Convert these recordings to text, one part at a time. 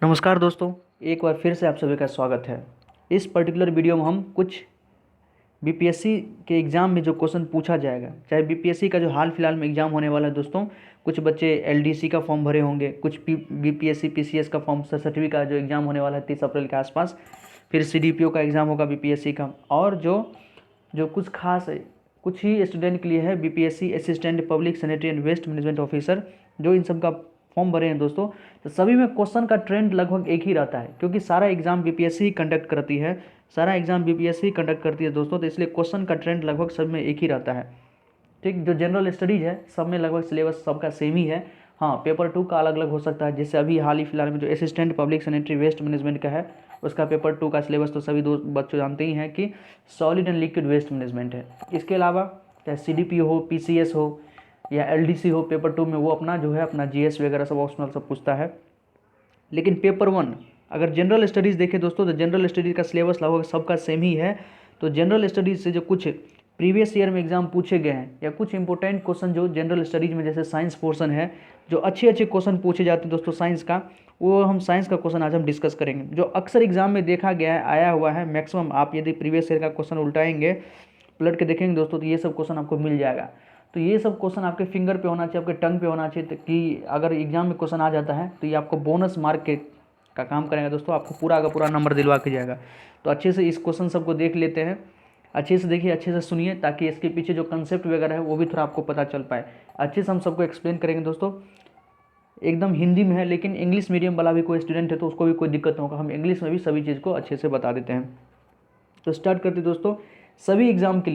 नमस्कार दोस्तों, एक बार फिर से आप सभी का स्वागत है। इस पर्टिकुलर वीडियो में हम कुछ बीपीएससी के एग्ज़ाम में जो क्वेश्चन पूछा जाएगा, चाहे बीपीएससी का जो हाल फिलहाल में एग्ज़ाम होने वाला है दोस्तों, कुछ बच्चे एलडीसी का फॉर्म भरे होंगे, कुछ बीपीएससी पीसीएस का फॉर्म सरसठवीं का जो एग्ज़ाम होने वाला है 30 अप्रैल के आसपास, फिर सीडीपीओ का एग्ज़ाम होगा बीपीएससी का, और जो जो कुछ खास है, कुछ ही स्टूडेंट के लिए है BPSC assistant public sanitary and waste management officer, जो इन सब का फॉर्म भरे हैं दोस्तों। तो सभी में क्वेश्चन का ट्रेंड लगभग एक ही रहता है, क्योंकि सारा एग्जाम बीपीएससी ही कंडक्ट करती है, दोस्तों। तो इसलिए क्वेश्चन का ट्रेंड लगभग सब में एक ही रहता है। ठीक, जो जनरल स्टडीज़ है सब में लगभग सिलेबस सबका सेम ही है। हाँ, पेपर 2 का अलग अलग हो सकता है, जैसे अभी हाल ही फिलहाल में जो assistant public sanitary waste management का है, उसका पेपर 2 का सिलेबस तो सभी दोस्त बच्चों जानते ही हैं कि solid and liquid waste management है। इसके अलावा चाहे सीडीपीओ हो, पीसीएस हो या एलडीसी हो, पेपर 2 में वो अपना जो है अपना जीएस वगैरह सब ऑप्शनल सब पूछता है। लेकिन पेपर 1 अगर जनरल स्टडीज़ देखें दोस्तों, तो जनरल स्टडीज़ का सिलेबस लगभग सबका सेम ही है। तो जनरल स्टडीज़ से जो कुछ प्रीवियस ईयर में एग्जाम पूछे गए हैं, या कुछ इंपॉर्टेंट क्वेश्चन जो जनरल स्टडीज़ में, जैसे साइंस पोर्शन है, जो अच्छे क्वेश्चन पूछे जाते हैं दोस्तों साइंस का, वो हम साइंस का क्वेश्चन आज हम डिस्कस करेंगे, जो अक्सर एग्जाम में देखा गया है, आया हुआ है। मैक्सिमम आप यदि प्रीवियस ईयर का क्वेश्चन उल्टाएंगे, पलट के देखेंगे दोस्तों, तो ये सब क्वेश्चन आपको मिल जाएगा। तो ये सब क्वेश्चन आपके फिंगर पे होना चाहिए, आपके टंग पे होना चाहिए, कि अगर एग्जाम में क्वेश्चन आ जाता है तो ये आपको बोनस मार्क के का काम करेगा दोस्तों, आपको पूरा का पूरा नंबर दिलवा के जाएगा। तो अच्छे से इस क्वेश्चन सबको देख लेते हैं, अच्छे से देखिए, अच्छे से सुनिए, ताकि इसके पीछे जो कंसेप्ट वगैरह है वो भी थोड़ा आपको पता चल पाए। अच्छे से हम सबको एक्सप्लेन करेंगे दोस्तों, एकदम हिंदी में है, लेकिन इंग्लिश मीडियम वाला भी कोई स्टूडेंट है तो उसको भी कोई दिक्कत नहीं होगा, हम इंग्लिश में भी सभी चीज़ को अच्छे से बता देते हैं। तो स्टार्ट करते दोस्तों। सभी एग्ज़ाम के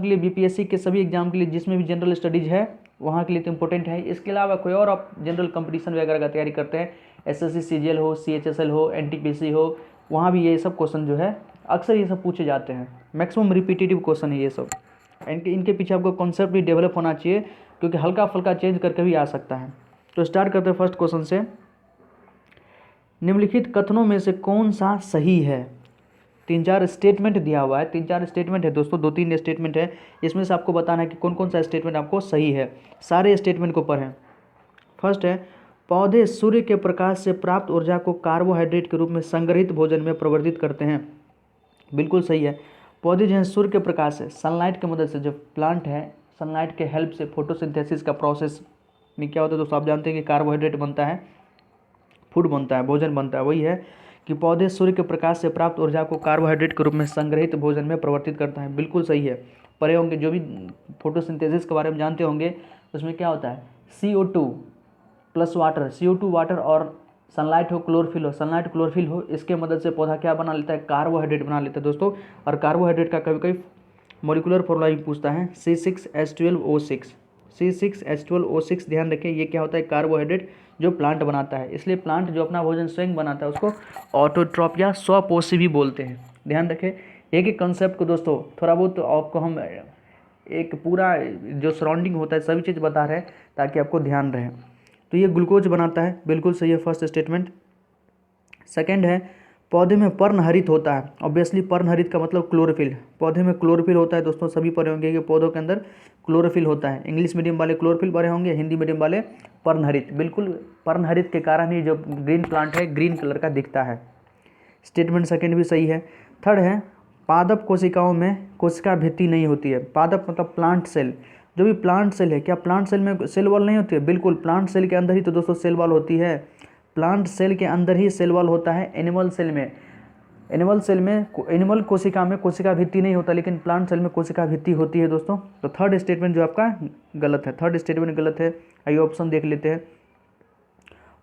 लिए बीपीएससी के सभी एग्जाम के लिए जिसमें भी जनरल स्टडीज़ है वहाँ के लिए तो इंपॉर्टेंट है। इसके अलावा कोई और आप जनरल कंपटीशन वगैरह का तैयारी करते हैं, एसएससी सीजीएल हो, सीएचएसएल हो, एनटीपीसी हो, वहाँ भी ये सब क्वेश्चन जो है अक्सर ये सब पूछे जाते हैं। मैक्सिमम रिपीटेटिव क्वेश्चन है ये सब। इनके पीछे आपको कॉन्सेप्ट भी डेवलप होना चाहिए, क्योंकि हल्का फुल्का चेंज करके भी आ सकता है। तो स्टार्ट करते हैं फर्स्ट क्वेश्चन से। निम्नलिखित कथनों में से कौन सा सही है? 3-4 स्टेटमेंट दिया हुआ है, 3-4 स्टेटमेंट है दोस्तों, 2-3 स्टेटमेंट है। इसमें से आपको बताना है कि कौन कौन सा स्टेटमेंट आपको सही है। सारे स्टेटमेंट को पढ़ें। फर्स्ट है, पौधे सूर्य के प्रकाश से प्राप्त ऊर्जा को कार्बोहाइड्रेट के रूप में संग्रहित भोजन में परिवर्तित करते हैं। बिल्कुल सही है। पौधे जो हैं सूर्य के प्रकाश से, सनलाइट की मदद से, जो प्लांट है सनलाइट के हेल्प से फोटोसिंथेसिस का प्रोसेस में क्या होता है दोस्तों, आप जानते हैं कि कार्बोहाइड्रेट बनता है, फूड बनता है, भोजन बनता है। वही है कि पौधे सूर्य के प्रकाश से प्राप्त ऊर्जा को कार्बोहाइड्रेट के रूप में संग्रहित भोजन में परिवर्तित करता है। बिल्कुल सही है। पढ़े होंगे, जो भी फोटोसिंथेसिस के बारे में जानते होंगे, उसमें क्या होता है, CO2 plus water, CO2 water, और सनलाइट हो, क्लोरोफिल हो, सनलाइट क्लोरोफिल हो, इसके मदद से पौधा क्या बना लेता है, कार्बोहाइड्रेट बना लेता है दोस्तों। और कार्बोहाइड्रेट का कभी कभी मोलिकुलर फॉर्मूला भी पूछता है, C6H12O6। C6H12O6 ध्यान रखें, ये क्या होता है, कार्बोहाइड्रेट जो प्लांट बनाता है। इसलिए प्लांट जो अपना भोजन स्वयं बनाता है उसको ऑटोट्रॉप या स्वपोषी भी बोलते हैं। ध्यान रखें, एक एक कंसेप्ट को दोस्तों थोड़ा बहुत आपको हम एक पूरा जो सराउंडिंग होता है सभी चीज़ बता रहे हैं, ताकि आपको ध्यान रहे। तो ये ग्लूकोज बनाता है, बिल्कुल सही है फर्स्ट स्टेटमेंट। सेकंड है, पौधे में पर्णहरित होता है। ऑब्वियसली पर्णहरित का मतलब क्लोरोफिल, पौधे में क्लोरोफिल होता है दोस्तों। सभी पढ़े होंगे कि पौधों के अंदर क्लोरोफिल होता है। इंग्लिश मीडियम वाले क्लोरोफिल पढ़े होंगे, हिंदी मीडियम वाले पर्णहरित। बिल्कुल, पर्णहरित के कारण ही जो ग्रीन प्लांट है ग्रीन कलर का दिखता है। स्टेटमेंट सेकेंड भी सही है। थर्ड है, पादप कोशिकाओं में कोशिका भित्ति नहीं होती है। पादप मतलब प्लांट सेल, जो भी प्लांट सेल है, क्या प्लांट सेल में सेल वॉल नहीं होती है? बिल्कुल, प्लांट सेल के अंदर ही तो दोस्तों सेल वॉल होती है। प्लांट सेल के अंदर ही सेल वॉल होता है। एनिमल सेल में, एनिमल कोशिका में कोशिका भित्ति नहीं होता, लेकिन प्लांट सेल में कोशिका भित्ति होती है दोस्तों। तो थर्ड स्टेटमेंट जो आपका गलत है, थर्ड स्टेटमेंट गलत है। आइए ऑप्शन देख लेते हैं।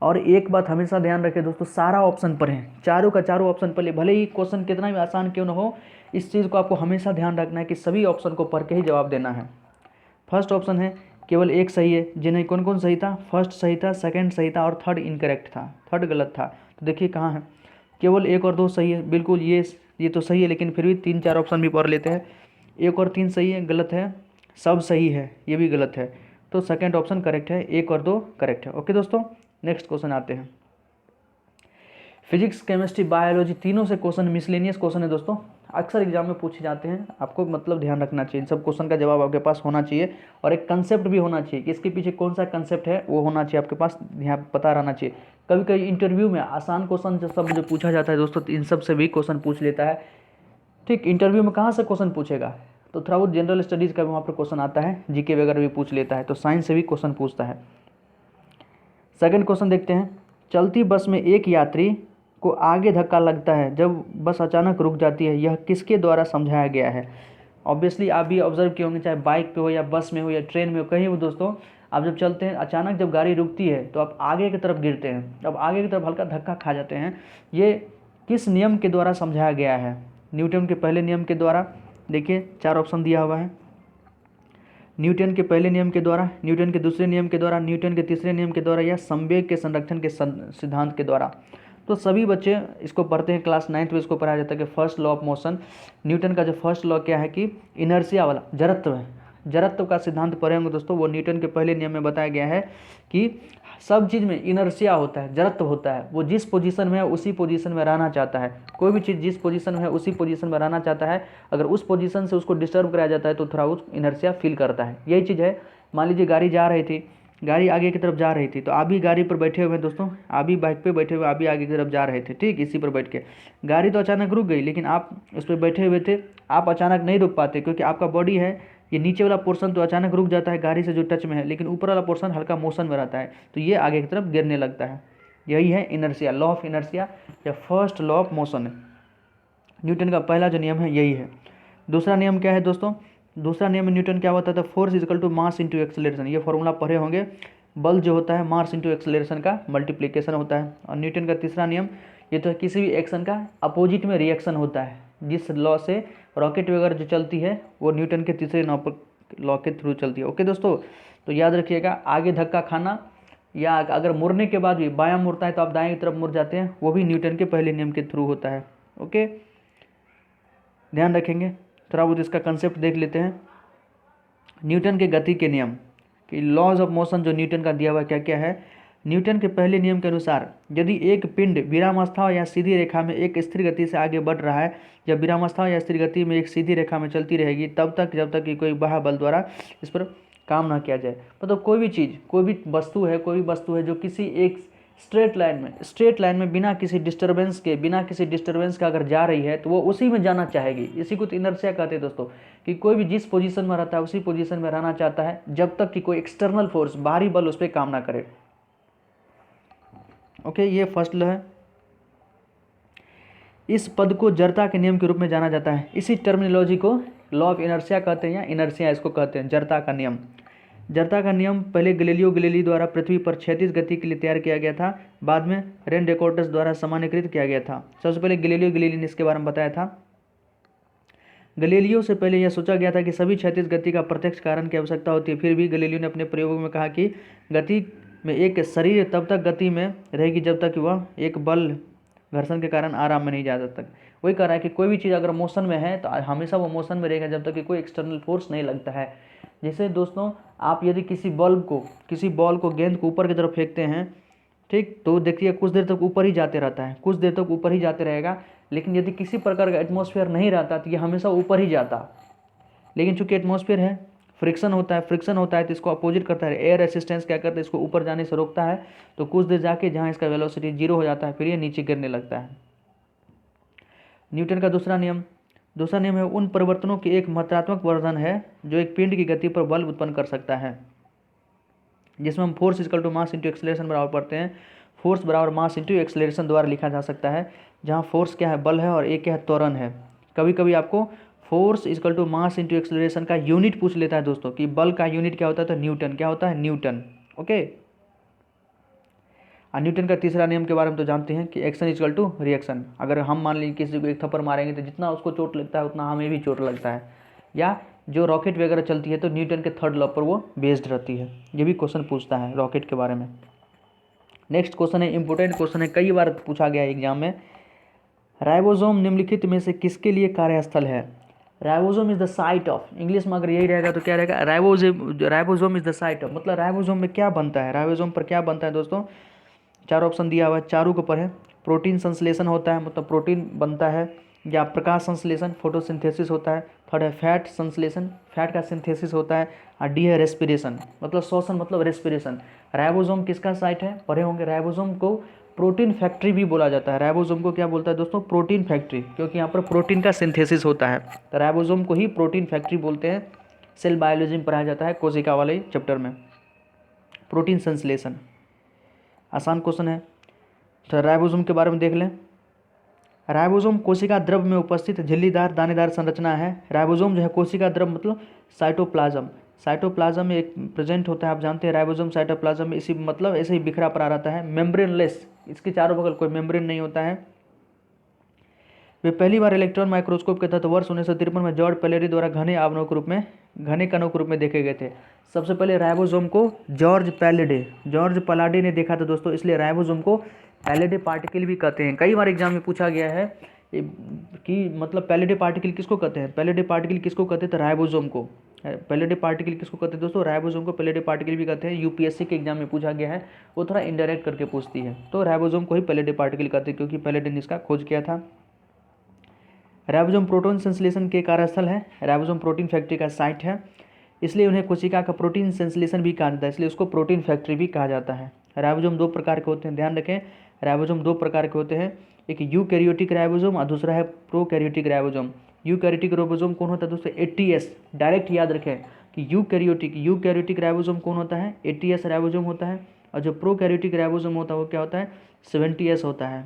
और एक बात हमेशा ध्यान रखें दोस्तों, सारा ऑप्शन पढ़ें, चारों का चारों ऑप्शन पढ़े, भले ही क्वेश्चन कितना भी आसान क्यों ना हो। इस चीज़ को आपको हमेशा ध्यान रखना है कि सभी ऑप्शन को पढ़ के ही जवाब देना है। फर्स्ट ऑप्शन है केवल एक सही है। जिन्हें कौन कौन सही था? फर्स्ट सही था, सेकंड सही था, और थर्ड इनकरेक्ट था, थर्ड गलत था। तो देखिए कहाँ है, केवल 1 और 2 सही है। बिल्कुल ये तो सही है, लेकिन फिर भी 3-4 ऑप्शन भी पढ़ लेते हैं। 1 और 3 सही है, गलत है। सब सही है, ये भी गलत है। तो सेकंड ऑप्शन करेक्ट है, 1 और 2 करेक्ट है। ओके दोस्तों, नेक्स्ट क्वेश्चन आते हैं। फिजिक्स, केमिस्ट्री, बायोलॉजी तीनों से क्वेश्चन मिसलेनियस क्वेश्चन है दोस्तों। अक्सर एग्जाम में पूछे जाते हैं, आपको मतलब ध्यान रखना चाहिए, इन सब क्वेश्चन का जवाब आपके पास होना चाहिए और एक कंसेप्ट भी होना चाहिए कि इसके पीछे कौन सा कंसेप्ट है वो होना चाहिए आपके पास, ध्यान पता रहना चाहिए। कभी कभी इंटरव्यू में आसान क्वेश्चन जो सब जो पूछा जाता है दोस्तों, इन सब से भी क्वेश्चन पूछ लेता है। ठीक, इंटरव्यू में कहाँ से क्वेश्चन पूछेगा, तो थोड़ा बहुत जनरल स्टडीज़ का भी वहाँ पर क्वेश्चन आता है, जीके वगैरह भी पूछ लेता है, तो साइंस से भी क्वेश्चन पूछता है। सेकंड क्वेश्चन देखते हैं, चलती बस में एक यात्री को आगे धक्का लगता है जब बस अचानक रुक जाती है, यह किसके द्वारा समझाया गया है। ऑब्वियसली आप भी ऑब्जर्व किए होंगे, चाहे बाइक पे हो या बस में हो या ट्रेन में हो, कहीं हो दोस्तों, आप जब चलते हैं अचानक जब गाड़ी रुकती है तो आप आगे की तरफ गिरते हैं, अब आगे की तरफ हल्का धक्का खा जाते हैं। ये किस नियम के द्वारा समझाया गया है, न्यूटन के पहले नियम के द्वारा। देखिए 4 ऑप्शन दिया हुआ है, न्यूटन के पहले नियम के द्वारा, न्यूटन के दूसरे नियम के द्वारा, न्यूटन के तीसरे नियम के द्वारा, या संवेग के संरक्षण के सिद्धांत के द्वारा। तो सभी बच्चे इसको पढ़ते हैं, क्लास 9th में इसको पढ़ाया जाता है कि first law of motion. Newton का जो फर्स्ट लॉ क्या है कि इनर्शिया वाला, जड़त्व है, जड़त्व का सिद्धांत पढ़े होंगे दोस्तों। वो न्यूटन के पहले नियम में बताया गया है कि सब चीज़ में इनर्शिया होता है, जड़त्व होता है, वो जिस पोजीशन में है उसी पोजीशन में रहना चाहता है। कोई भी चीज़ जिस पोजीशन में है उसी पोजीशन में रहना चाहता है, अगर उस पोजीशन से उसको डिस्टर्ब कराया जाता है तो थोड़ा उस इनर्शिया फील करता है। यही चीज़ है, मान लीजिए गाड़ी जा रही थी, गाड़ी आगे की तरफ जा रही थी, तो आप भी गाड़ी पर बैठे हुए हैं दोस्तों, आप भी बाइक पे बैठे हुए, आप भी आगे की तरफ जा रहे थे, ठीक, इसी पर बैठ के गाड़ी तो अचानक रुक गई, लेकिन आप उस पर बैठे हुए थे, आप अचानक नहीं रुक पाते क्योंकि आपका बॉडी है, ये नीचे वाला पोर्शन तो अचानक रुक जाता है गाड़ी से जो टच में है, लेकिन ऊपर वाला पोर्शन हल्का मोशन में रहता है, तो ये आगे की तरफ गिरने लगता है। यही है इनर्शिया, लॉ ऑफ इनर्शिया या फर्स्ट लॉ ऑफ मोशन है। न्यूटन का पहला जो नियम है यही है। दूसरा नियम क्या है दोस्तों, दूसरा नियम में न्यूटन क्या होता था, force equal to mass into acceleration. ये फॉर्मूला पढ़े होंगे, बल जो होता है मास इंटू एक्सेलरेशन का मल्टीप्लिकेशन होता है। और न्यूटन का तीसरा नियम, ये तो किसी भी एक्शन का अपोजिट में रिएक्शन होता है। जिस लॉ से रॉकेट वगैरह जो चलती है वो न्यूटन के तीसरे लॉ के थ्रू चलती है। ओके दोस्तों, तो याद रखिएगा, आगे धक्का खाना या अगर मुड़ने के बाद भी बायां मुड़ता है तो आप दाएं की तरफ मुड़ जाते हैं, वो भी न्यूटन के पहले नियम के थ्रू होता है। ओके, ध्यान रखेंगे। थोड़ा बहुत इसका कंसेप्ट देख लेते हैं। न्यूटन के गति के नियम कि लॉज ऑफ मोशन जो न्यूटन का दिया हुआ क्या क्या है। न्यूटन के पहले नियम के अनुसार यदि एक पिंड विरामावस्था या सीधी रेखा में एक स्थिर गति से आगे बढ़ रहा है, या विरामावस्था या स्थिर गति में एक सीधी रेखा में चलती रहेगी तब तक जब तक कि कोई बाह्य बल द्वारा इस पर काम ना किया जाए। मतलब कोई भी चीज़, कोई भी वस्तु है जो किसी एक स्ट्रेट लाइन में बिना किसी डिस्टर्बेंस के अगर जा रही है तो वो उसी में जाना चाहेगी। इसी को तो इनर्शिया कहते हैं दोस्तों, कि कोई भी जिस पोजीशन में रहता है उसी पोजीशन में रहना चाहता है जब तक कि कोई एक्सटर्नल फोर्स, बाहरी बल उस पर काम ना करे। ओके, ये फर्स्ट लॉ है। इस पद को जड़ता के नियम के रूप में जाना जाता है। इसी टर्मिनोलॉजी को लॉ ऑफ इनर्शिया कहते हैं या इनर्शिया इसको कहते हैं, जड़ता का नियम। जड़ता का नियम पहले गैलीलियो गैलीली द्वारा पृथ्वी पर क्षैतिज गति के लिए तैयार किया गया था, बाद में रेन डेकोर्टस द्वारा सामान्यीकृत किया गया था। सबसे पहले गैलीलियो गैलीली ने इसके बारे में बताया था। गैलीलियो से पहले यह सोचा गया था कि सभी क्षैतिज गति का प्रत्यक्ष कारण की आवश्यकता होती है। फिर भी गैलीलियो ने अपने प्रयोगों में कहा कि गति में एक शरीर तब तक गति में रहेगी जब तक वह एक बल घर्षण के कारण आराम में नहीं जा तक। वही कह रहा है कि कोई भी चीज़ अगर मोशन में है तो हमेशा वो मोशन में रहेगा जब तक कि कोई एक्सटर्नल फोर्स नहीं लगता है। जैसे दोस्तों, आप यदि किसी बॉल को गेंद को ऊपर की तरफ फेंकते हैं, ठीक, तो देखिए कुछ देर तक ऊपर ही जाते रहता है, कुछ देर तक ऊपर ही जाते रहेगा। लेकिन यदि किसी प्रकार का एटमॉस्फेयर नहीं रहता तो ये हमेशा ऊपर ही जाता। लेकिन चूंकि एटमॉस्फेयर है, फ्रिक्शन होता है तो इसको अपोजिट करता है। एयर रेसिस्टेंस क्या करता है, इसको ऊपर जाने से रोकता है, तो कुछ देर जाके जहाँ इसका वेलोसिटी 0 हो जाता है फिर ये नीचे गिरने लगता है। न्यूटन का दूसरा नियम है उन परिवर्तनों की एक मात्रात्मक वर्धन है जो एक पिंड की गति पर बल उत्पन्न कर सकता है, जिसमें हम force equal to mass into acceleration बराबर पढ़ते हैं। फोर्स बराबर मास इंटू एक्सेलरेशन द्वारा लिखा जा सकता है, जहाँ फोर्स क्या है, बल है, और एक क्या है, त्वरण है। कभी कभी आपको force equal to mass into acceleration का यूनिट पूछ लेता है दोस्तों, कि बल का यूनिट क्या होता है, तो न्यूटन। क्या होता है, न्यूटन। ओके, और न्यूटन का तीसरा नियम के बारे में तो जानते हैं कि एक्शन इक्वल टू रिएक्शन। अगर हम मान लीजिए किसी को एक थप्पड़ मारेंगे तो जितना उसको चोट लगता है उतना हमें भी चोट लगता है। या जो रॉकेट वगैरह चलती है तो न्यूटन के थर्ड लॉ पर वो बेस्ड रहती है। ये भी क्वेश्चन पूछता है रॉकेट के बारे में। नेक्स्ट क्वेश्चन है, इंपॉर्टेंट क्वेश्चन है, कई बार पूछा गया है एग्जाम में। राइबोसोम निम्नलिखित में से किसके लिए कार्यस्थल है। Ribosome is the site of, English में अगर यही रहेगा तो क्या रहेगा, ribosome is the site of, मतलब राइबोसोम में क्या बनता है, राइबोसोम पर क्या बनता है दोस्तों। 4 ऑप्शन दिया हुआ है, चारों के ऊपर है। प्रोटीन संश्लेषण होता है, मतलब प्रोटीन बनता है, या प्रकाश संश्लेषण फोटोसिंथेसिस होता है। थर्ड है फैट संश्लेषण, फैट का सिंथेसिस होता है। और डी है रेस्पिरेशन, मतलब श्वसन मतलब रेस्पिरेशन। राइबोसोम किसका साइट है, पढ़े होंगे। राइबोसोम को प्रोटीन फैक्ट्री भी बोला जाता है। राइबोसोम को क्या बोलता है दोस्तों, प्रोटीन फैक्ट्री, क्योंकि यहाँ पर प्रोटीन का सिंथेसिस होता है। तो राइबोसोम को ही प्रोटीन फैक्ट्री बोलते हैं। सेल बायोलॉजी में पढ़ाया जाता है कोशिका वाले चैप्टर में। प्रोटीन संश्लेषण आसान क्वेश्चन है। तो राइबोसोम के बारे में देख लें। राइबोसोम कोशिका द्रव में उपस्थित झिल्लीदार दानेदार संरचना है। राइबोसोम जो है कोशिका द्रव मतलब साइटोप्लाज्म, साइटोप्लाज्म में एक प्रेजेंट होता है। आप जानते हैं राइबोसोम साइटोप्लाज्म में इसी मतलब ऐसे ही बिखरा पड़ा रहता है, मेम्ब्रेनलेस, इसके चारों बगल कोई मेम्ब्रेन नहीं होता है। वे पहली बार इलेक्ट्रॉन माइक्रोस्कोप के तहत वर्ष 1953 में जॉर्ज पैलेडी द्वारा घने आवरणों के रूप में, घने कणों के रूप में देखे गए थे। सबसे पहले राइबोसोम को जॉर्ज पैलाडी ने देखा था दोस्तों, इसलिए राइबोसोम को पैलेडी पार्टिकल भी कहते हैं। कई बार एग्जाम में पूछा गया है कि मतलब पैलेडी पार्टिकल किसको कहते हैं, पैलेडी पार्टिकल किसको कहते हैं, तो राइबोसोम को। पैलेडी पार्टिकल किसको कहते हैं दोस्तों, राइबोसोम को पैलेडी पार्टिकल भी कहते हैं। यूपीएससी के एग्जाम में पूछा गया है, वो थोड़ा इनडायरेक्ट करके पूछती है। तो राइबोसोम को ही पैलेडी पार्टिकल कहते हैं, क्योंकि पैलेडी ने इसका खोज किया था। राइबोसोम प्रोटीन संश्लेषण के कार्यस्थल है। राइबोसोम प्रोटीन फैक्ट्री का साइट है, इसलिए उन्हें कोशिका का प्रोटीन संश्लेषण भी कहा जाता है, इसलिए उसको प्रोटीन फैक्ट्री भी कहा जाता है। राइबोसोम दो प्रकार के होते हैं, ध्यान रखें। राइबोसोम दो प्रकार के होते हैं, एक यूकैरियोटिक राइबोसोम और दूसरा है प्रोकैरियोटिक राइबोसोम। यूकैरियोटिक राइबोसोम कौन होता है दोस्तों, एटीएस। डायरेक्ट याद रखें कि यूकैरियोटिक राइबोसोम कौन होता है, एटीएस राइबोसोम होता है। और जो प्रोकैरियोटिक राइबोसोम होता है वो क्या होता है, 70S होता है।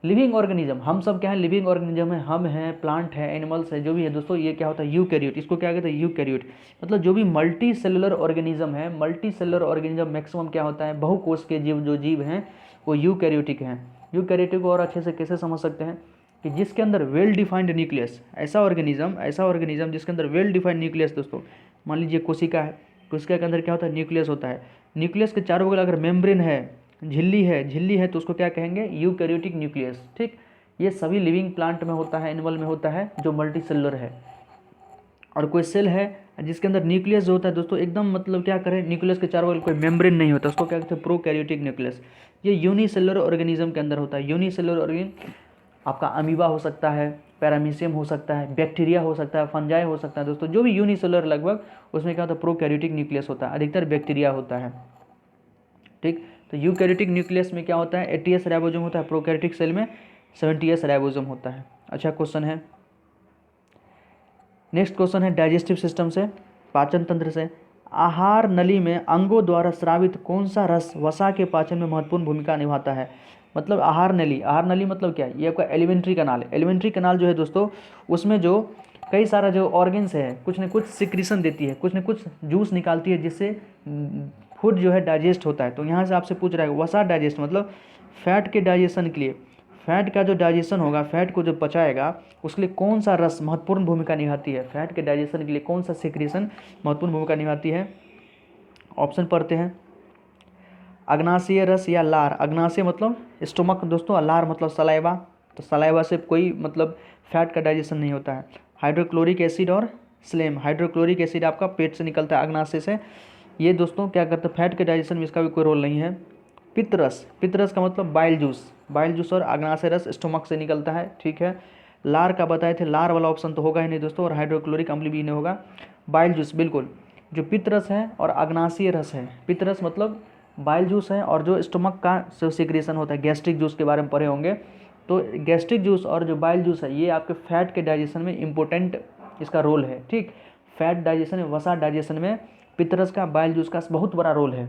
लिविंग ऑर्गेनिज्म, हम सब क्या है, लिविंग ऑर्गेनिज्म है, हम हैं, प्लांट है, एनिमल्स है, जो भी है दोस्तों, ये क्या होता है, यूकैरियोट। इसको क्या कहते हैं, यूकैरियोट। मतलब जो भी मल्टी सेलुलर ऑर्गेनिज्म है, मल्टी सेलुलर ऑर्गेनिज्म मैक्सिमम क्या होता है, बहुकोश के जीव जो जीव हैं वो यूकैरियोटिक हैं। यूकैरियोटिक को और अच्छे से कैसे समझ सकते हैं कि जिसके अंदर वेल डिफाइंड न्यूक्लियस, ऐसा ऑर्गेनिज्म जिसके अंदर वेल डिफाइंड न्यूक्लियस दोस्तों, मान लीजिए कोशिका है, कोशिका के अंदर क्या होता है, न्यूक्लियस होता है। न्यूक्लियस के चारों बगल अगर मेम्ब्रेन है, झिल्ली है तो उसको क्या कहेंगे, यूकैरियोटिक न्यूक्लियस। ठीक, ये सभी लिविंग प्लांट में होता है, एनिमल में होता है, जो मल्टी सेलुलर है। और कोई सेल है जिसके अंदर न्यूक्लियस जो होता है दोस्तों एकदम मतलब क्या करें, न्यूक्लियस के चारों बगल कोई मेम्ब्रेन नहीं होता, उसको क्या कहते हैं, प्रोकैरियोटिक न्यूक्लियस। ये यूनिसेलुलर ऑर्गेनिज्म के अंदर होता है। यूनिसेलुलर ऑर्गेनिज्म आपका अमीबा हो सकता है, पैरामीशियम हो सकता है, बैक्टीरिया हो सकता है, फंजाई हो सकता है दोस्तों, जो भी यूनिसेलुलर लगभग उसमें क्या होता है, प्रोकैरियोटिक न्यूक्लियस होता है, अधिकतर बैक्टीरिया होता है। ठीक, तो यूकैरियोटिक न्यूक्लियस में क्या होता है, 80S राइबोसोम होता है, प्रोकैरियोटिक सेल में 70S राइबोसोम होता है। अच्छा क्वेश्चन है। नेक्स्ट क्वेश्चन है डाइजेस्टिव सिस्टम से, पाचन तंत्र से। आहार नली में अंगों द्वारा स्रावित कौन सा रस वसा के पाचन में महत्वपूर्ण भूमिका निभाता है। मतलब आहार नली मतलब क्या है, ये आपका एलिमेंट्री कनाल है। एलिमेंट्री कनाल जो है दोस्तों, उसमें जो कई सारा जो ऑर्गन्स है, कुछ न कुछ सिक्रीशन देती है, कुछ न कुछ जूस निकालती है, जिससे फूड जो है डाइजेस्ट होता है। तो यहाँ से आपसे पूछ रहा है वसा डाइजेस्ट मतलब फैट के डाइजेशन के लिए, फैट का जो डाइजेशन होगा, फैट को जो पचाएगा, उसके लिए कौन सा रस महत्वपूर्ण भूमिका निभाती है, फैट के डाइजेशन के लिए कौन सा सिक्रीशन महत्वपूर्ण भूमिका निभाती है। ऑप्शन पढ़ते हैं, अग्नाशय रस या लार। अग्नाशय मतलब स्टोमक दोस्तों, और लार मतलब सलाइवा। तो सलाइवा से कोई मतलब फैट का डाइजेशन नहीं होता है। हाइड्रोक्लोरिक एसिड और स्लेम, हाइड्रोक्लोरिक एसिड आपका पेट से निकलता है अग्नाशय से, ये दोस्तों क्या करता है, फैट के डाइजेशन में इसका भी कोई रोल नहीं है। पित्तरस, पित्तरस का मतलब बाइल जूस और अग्नाशय रस स्टोमक से निकलता है। ठीक है, लार का बताए थे, लार वाला ऑप्शन तो होगा ही नहीं दोस्तों, और हाइड्रोक्लोरिक अम्ल भी नहीं होगा। बाइल जूस बिल्कुल, जो पित्तरस है और अग्नाशय रस है, पित्तरस मतलब बाइल जूस है, और जो स्टोमक का जो सिक्रेशन होता है, गैस्ट्रिक जूस के बारे में पढ़े होंगे, तो गैस्ट्रिक जूस और जो बाइल जूस है, ये आपके फैट के डाइजेशन में इंपॉर्टेंट इसका रोल है। ठीक, फैट डाइजेशन में, वसा डाइजेशन में पित्तरस का, बाइल जूस का बहुत बड़ा रोल है।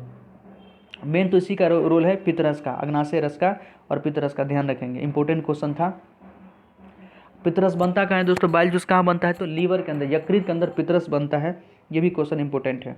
मेन तो इसी का रोल है, पित्तरस का, अग्नाशय रस का और पित्तरस का, ध्यान रखेंगे, इंपॉर्टेंट क्वेश्चन था। पित्तरस बनता कहाँ है दोस्तों, बाइल जूस कहाँ बनता है, तो लीवर के अंदर, यकृत के अंदर पित्तरस बनता है। ये भी क्वेश्चन इंपॉर्टेंट है।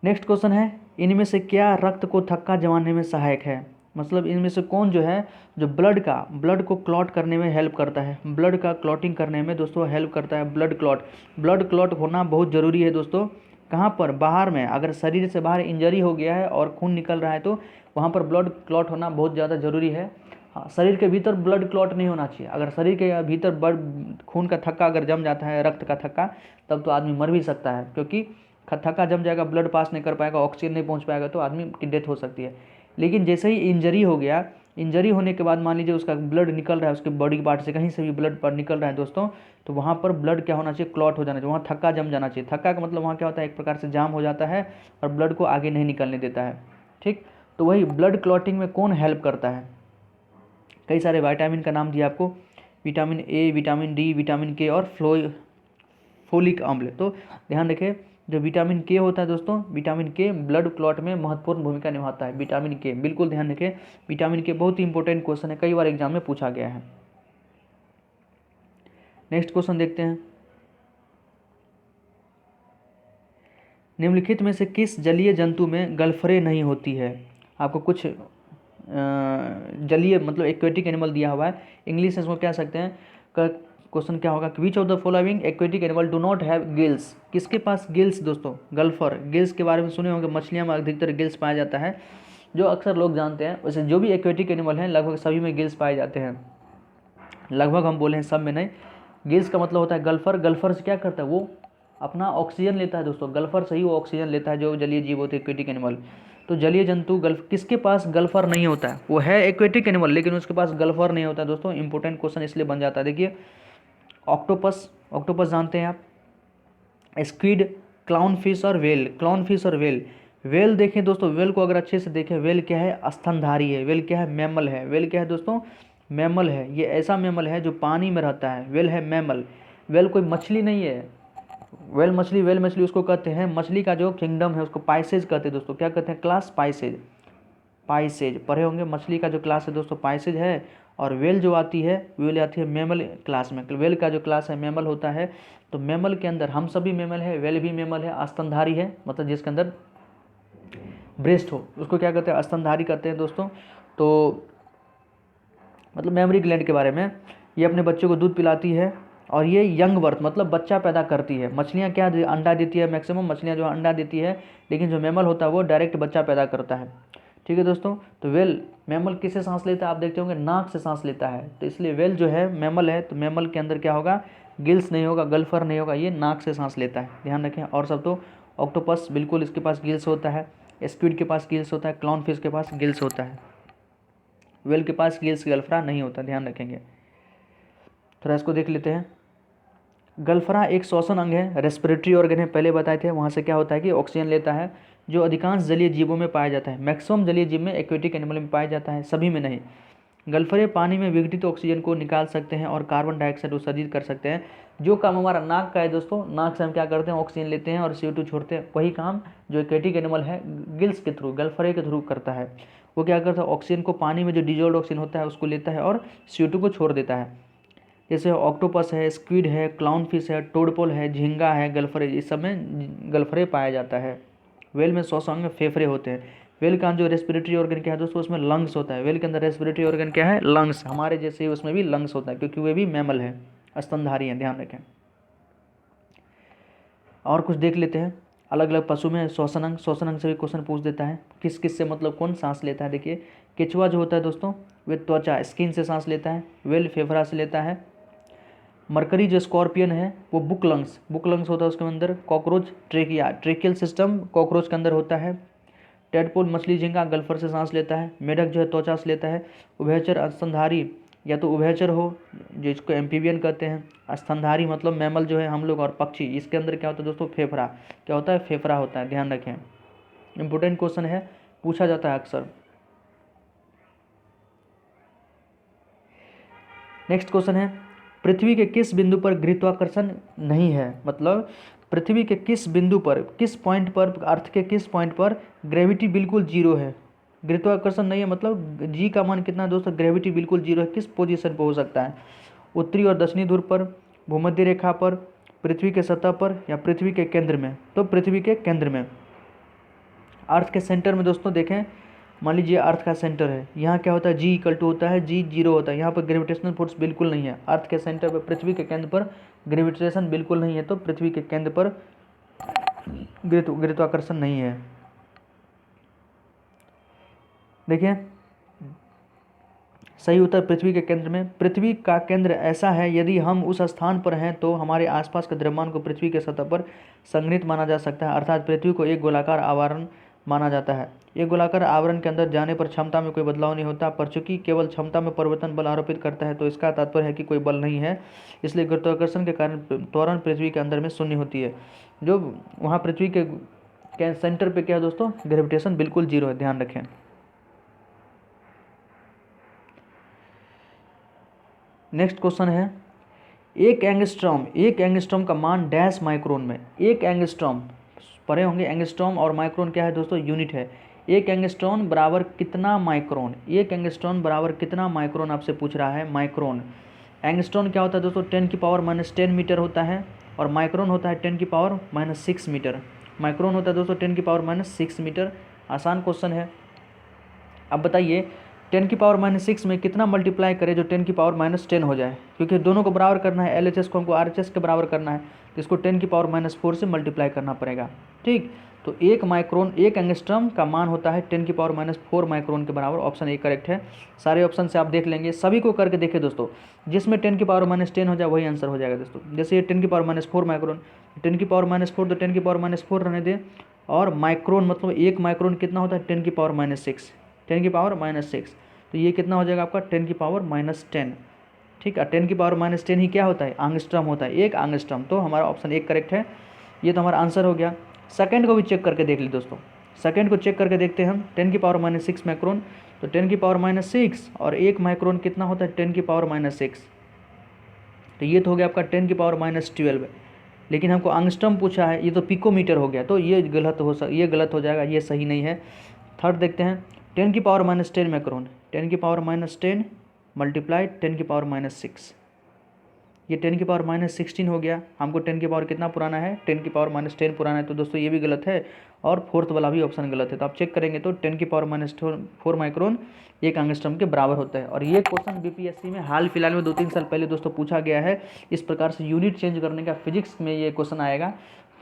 नेक्स्ट क्वेश्चन है, इनमें से क्या रक्त को थक्का जमाने में सहायक है। मतलब इनमें से कौन जो है, जो ब्लड को क्लॉट करने में हेल्प करता है, ब्लड का क्लॉटिंग करने में दोस्तों हेल्प करता है। ब्लड क्लॉट होना बहुत ज़रूरी है दोस्तों। कहाँ पर, बाहर में, अगर शरीर से बाहर इंजरी हो गया है और खून निकल रहा है तो वहाँ पर ब्लड क्लॉट होना बहुत ज़्यादा ज़रूरी है। हाँ, शरीर के भीतर ब्लड क्लॉट नहीं होना चाहिए। अगर शरीर के भीतर ब्लड, खून का थक्का अगर जम जाता है, रक्त का थक्का, तब तो आदमी मर भी सकता है, क्योंकि थक्का जम जाएगा, ब्लड पास नहीं कर पाएगा, ऑक्सीजन नहीं पहुंच पाएगा, तो आदमी की डेथ हो सकती है। लेकिन जैसे ही इंजरी हो गया, इंजरी होने के बाद मान लीजिए उसका ब्लड निकल रहा है, उसके बॉडी पार्ट से कहीं से भी ब्लड पर निकल रहा है दोस्तों, तो वहाँ पर ब्लड क्या होना चाहिए, क्लॉट हो जाना चाहिए, वहाँ थक्का जम जाना चाहिए। थक्का का मतलब वहाँ क्या होता है, एक प्रकार से जाम हो जाता है और ब्लड को आगे नहीं निकलने देता है। ठीक, तो वही ब्लड क्लॉटिंग में कौन हेल्प करता है, कई सारे विटामिन का नाम दिया आपको, vitamin A, vitamin D, vitamin के और फोलिक अम्ल। तो ध्यान रखें, जो विटामिन के होता है दोस्तों, विटामिन के ब्लड क्लॉट में महत्वपूर्ण भूमिका निभाता है। विटामिन के, बिल्कुल ध्यान रखें, विटामिन के बहुत ही इंपॉर्टेंट क्वेश्चन है, कई बार एग्जाम में पूछा गया है। नेक्स्ट क्वेश्चन देखते हैं, निम्नलिखित में से किस जलीय जंतु में गलफरे नहीं होती है। आपको कुछ जलीय मतलब एक्वेटिक एनिमल दिया हुआ है, इंग्लिश में इसको कह सकते हैं। क्वेश्चन क्या होगा, which of the following aquatic animal do not have gills. किसके पास गिल्स दोस्तों, गल्फर। गिल्स के बारे में सुने होंगे, मछलियाँ में अधिकतर गिल्स पाया जाता है, जो अक्सर लोग जानते हैं। वैसे जो भी एक्वेटिक एनिमल हैं लगभग सभी में गिल्स पाए जाते हैं, लगभग हम बोले हैं सब में नहीं। गिल्स का मतलब होता है गल्फर। गल्फर से क्या करता है, वो अपना ऑक्सीजन लेता है दोस्तों, गल्फर से ही वो ऑक्सीजन लेता है, जो जलीय जीव होते हैं एक्वेटिक एनिमल। तो जलीय जंतु किसके पास गल्फर नहीं होता है, वो है एक्वेटिक एनिमल लेकिन उसके पास गल्फर नहीं होता है दोस्तों। इंपॉर्टेंट क्वेश्चन इसलिए बन जाता है। देखिए, ऑक्टोपस, ऑक्टोपस जानते हैं आप, स्क्विड, क्लाउन फिश और वेल। क्लाउन फिश और वेल, वेल देखें दोस्तों, वेल को अगर अच्छे से देखें, वेल क्या है, स्तनधारी है। वेल क्या है, मैमल है। वेल क्या है दोस्तों, मैमल है। ये ऐसा मैमल है जो पानी में रहता है, वेल है मैमल। वेल कोई मछली नहीं है, वेल मछली उसको कहते हैं। मछली का जो किंगडम है उसको पाइसेज कहते हैं दोस्तों। क्या कहते हैं, क्लास पाइसेज। पाइसेज पढ़े होंगे, मछली का जो क्लास है दोस्तों पाइसेज है, और वेल जो आती है, वेल आती है मैमल क्लास में। वेल का जो क्लास है मैमल होता है। तो मैमल के अंदर हम सभी मैमल है, वेल भी मैमल है। स्तनधारी है मतलब जिसके अंदर ब्रेस्ट हो, उसको क्या कहते हैं, स्तनधारी कहते हैं दोस्तों। तो मतलब मेमोरी ग्लैंड के बारे में, ये अपने बच्चों को दूध पिलाती है, और ये यंग बर्थ मतलब बच्चा पैदा करती है। मछलियाँ क्या अंडा देती है, मैक्सिमम मछलियाँ जो अंडा देती है, लेकिन जो मैमल होता है वो डायरेक्ट बच्चा पैदा करता है। ठीक है दोस्तों, तो वेल मैमल किससे सांस लेता है, आप देखते होंगे नाक से सांस लेता है। तो इसलिए वेल जो है मैमल है, तो मैमल के अंदर क्या होगा, गिल्स नहीं होगा, गल्फर नहीं होगा, ये नाक से सांस लेता है, ध्यान रखें। और सब तो ऑक्टोपस बिल्कुल इसके पास गिल्स होता है, स्क्विड के पास गिल्स होता है, क्लाउन फिश के पास गिल्स होता है, वेल के पास गिल्स गल्फरा नहीं होता, ध्यान रखेंगे। थोड़ा इसको देख लेते हैं। गल्फरा एक श्वसन अंग है, रेस्पिरेटरी ऑर्गन है, पहले बताए थे। वहाँ से क्या होता है कि ऑक्सीजन लेता है, जो अधिकांश जलीय जीवों में पाया जाता है। मैक्सिमम जलीय जीव में, एक्वेटिक एनिमल में पाया जाता है, सभी में नहीं। गल्फरे पानी में विघटित ऑक्सीजन को निकाल सकते हैं और कार्बन डाइऑक्साइड उत्सर्जित कर सकते हैं। जो काम हमारा नाक का है दोस्तों, नाक से हम क्या करते हैं, ऑक्सीजन लेते हैं और CO2 छोड़ते हैं। वही काम जो एक्वेटिक एनिमल है गिल्स के थ्रू, गल्फरे के थ्रू करता है। वो क्या करता है, ऑक्सीजन को, पानी में जो डिजोल्व ऑक्सीजन होता है उसको लेता है और CO2 को छोड़ देता है। जैसे ऑक्टोपस है, स्क्विड है, क्लाउन फिश है, टोडपोल है, झींगा है, गल्फरे, इस सब में गल्फरे पाया जाता है। वेल में श्वसन में फेफड़े होते हैं। वेल का जो रेस्पिरेटरी ऑर्गन क्या है दोस्तों, उसमें लंग्स होता है। वेल के अंदर रेस्पिरेटरी ऑर्गन क्या है, लंग्स। हमारे जैसे उसमें भी लंग्स होता है, क्योंकि वे भी मैमल है, स्तनधारी हैं, ध्यान रखें। और कुछ देख लेते हैं, अलग अलग पशु में श्वसन अंग, श्वसन अंग से भी क्वेश्चन पूछ देता है, किस किस से मतलब कौन सांस लेता है। देखिए, केचुआ जो होता है दोस्तों, वे त्वचा, स्किन से सांस लेता है। वेल फेफड़ा से लेता है। मरकरी जो स्कॉर्पियन है वो बुक लंग्स होता है उसके अंदर। Cockroach trachea, tracheal system cockroach के अंदर होता है। टेडपोल मछली, झींगा गल्फर से सांस लेता है। मेढक जो है त्वचा से लेता है। उभयचर स्तनधारी, या तो उभयचर हो जिसको एम्फीबियन कहते हैं। स्तनधारी मतलब मैमल जो है हम लोग, और पक्षी, इसके अंदर क्या होता है दोस्तों, फेफड़ा। क्या होता है, फेफड़ा होता है, ध्यान रखें। इंपॉर्टेंट क्वेश्चन है, पूछा जाता है अक्सर। नेक्स्ट क्वेश्चन है, पृथ्वी के किस बिंदु पर गुरुत्वाकर्षण नहीं है। मतलब पृथ्वी के किस बिंदु पर, किस पॉइंट पर, अर्थ के किस पॉइंट पर ग्रेविटी बिल्कुल जीरो है, गुरुत्वाकर्षण नहीं है। मतलब जी का मान कितना है दोस्तों, ग्रेविटी बिल्कुल जीरो है, किस पोजीशन पर हो सकता है। उत्तरी और दक्षिणी ध्रुव पर, भूमध्य रेखा पर, पृथ्वी के सतह पर, या पृथ्वी के केंद्र में। तो पृथ्वी के केंद्र में, अर्थ के सेंटर में दोस्तों। देखें, मान लीजिए अर्थ का सेंटर है, यहाँ क्या होता है, G= होता है, G 0 होता है। यहाँ पर ग्रेविटेशनल फोर्स बिल्कुल नहीं है। अर्थ के सेंटर पर, पृथ्वी के केंद्र पर ग्रेविटेशन बिल्कुल नहीं है, तो पृथ्वी के केंद्र पर गुरुत्वाकर्षण नहीं है। देखिए, सही उत्तर पृथ्वी के केंद्र में। पृथ्वी का केंद्र ऐसा है, यदि हम उस स्थान पर हैं तो हमारे आसपास के द्रव्यमान को पृथ्वी के सतह पर संग्रहित माना जा सकता है। अर्थात पृथ्वी को एक गोलाकार आवरण माना जाता है। एक गोलाकार आवरण के अंदर जाने पर क्षमता में कोई बदलाव नहीं होता, पर चूंकि केवल क्षमता में परिवर्तन बल आरोपित करता है तो इसका तात्पर्य है कि कोई बल नहीं है, इसलिए गुरुत्वाकर्षण के कारण त्वरण पृथ्वी के अंदर में शून्य होती है। जो वहाँ पृथ्वी के सेंटर पे क्या है दोस्तों, ग्रेविटेशन बिल्कुल जीरो है, ध्यान रखें। नेक्स्ट क्वेश्चन है, एक एंगस्ट्रॉम का मान डैश माइक्रोन में। एक एंगस्ट्रॉम पढ़े होंगे, एंगस्ट्रॉम और माइक्रोन क्या है दोस्तों, यूनिट है। एक एंगस्ट्रॉम बराबर कितना माइक्रोन, एक एंगस्ट्रॉम बराबर कितना माइक्रोन आपसे पूछ रहा है, माइक्रोन। एंगस्ट्रॉन क्या होता है दोस्तों, 10⁻⁻10 मीटर होता है, और माइक्रोन होता है 10⁻⁻6 मीटर। माइक्रोन होता है दोस्तों 10⁻⁻6 मीटर। आसान क्वेश्चन है। अब बताइए 10⁻⁻6 में कितना मल्टीप्लाई करें जो 10⁻10 हो जाए, क्योंकि दोनों को बराबर करना है, LHS को हमको RHS के बराबर करना है, तो इसको 10⁻4 से मल्टीप्लाई करना पड़ेगा। ठीक, तो एक माइक्रोन, एक एंगस्ट्रॉम का मान होता है 10⁻4 माइक्रोन के बराबर। ऑप्शन ए करेक्ट है। सारे ऑप्शन से आप देख लेंगे, सभी को करके देखिए दोस्तों, जिसमें 10⁻10 हो जाए वही आंसर हो जाएगा दोस्तों। जैसे ये 10⁻4 माइक्रोन, 10⁻4 तो 10⁻4 रहने दें, और माइक्रोन मतलब एक माइक्रोन कितना होता है 10⁻6, 10⁻6, तो ये कितना हो जाएगा आपका 10⁻10। ठीक है, 10⁻10 ही क्या होता है, एंगस्ट्रॉम होता है, एक एंगस्ट्रॉम। तो हमारा ऑप्शन एक करेक्ट है। ये तो हमारा आंसर हो गया। सेकंड को भी चेक करके देख लीजिए दोस्तों, सेकंड को चेक करके देखते हैं हम। 10⁻6 माइक्रोन, तो 10⁻6 और एक माइक्रोन कितना होता है 10⁻6, तो ये तो हो गया आपका 10⁻12। लेकिन हमको एंगस्ट्रॉम पूछा है, ये तो पिकोमीटर हो गया, तो ये गलत हो जाएगा, ये सही नहीं है। थर्ड देखते हैं, 10⁻10 माइक्रोन, 10⁻10 मल्टीप्लाई 10⁻6, ये 10⁻16 हो गया। हमको 10 की पावर कितना पुराना है, 10⁻10 पुराना है, तो दोस्तों ये भी गलत है, और फोर्थ वाला भी ऑप्शन गलत है। तो आप चेक करेंगे तो 10⁻4 माइक्रोन एक एंगस्ट्रॉम के बराबर होता है। और ये क्वेश्चन BPSC में हाल फिलहाल में 2-3 साल पहले दोस्तों पूछा गया है। इस प्रकार से यूनिट चेंज करने का फिजिक्स में ये क्वेश्चन आएगा।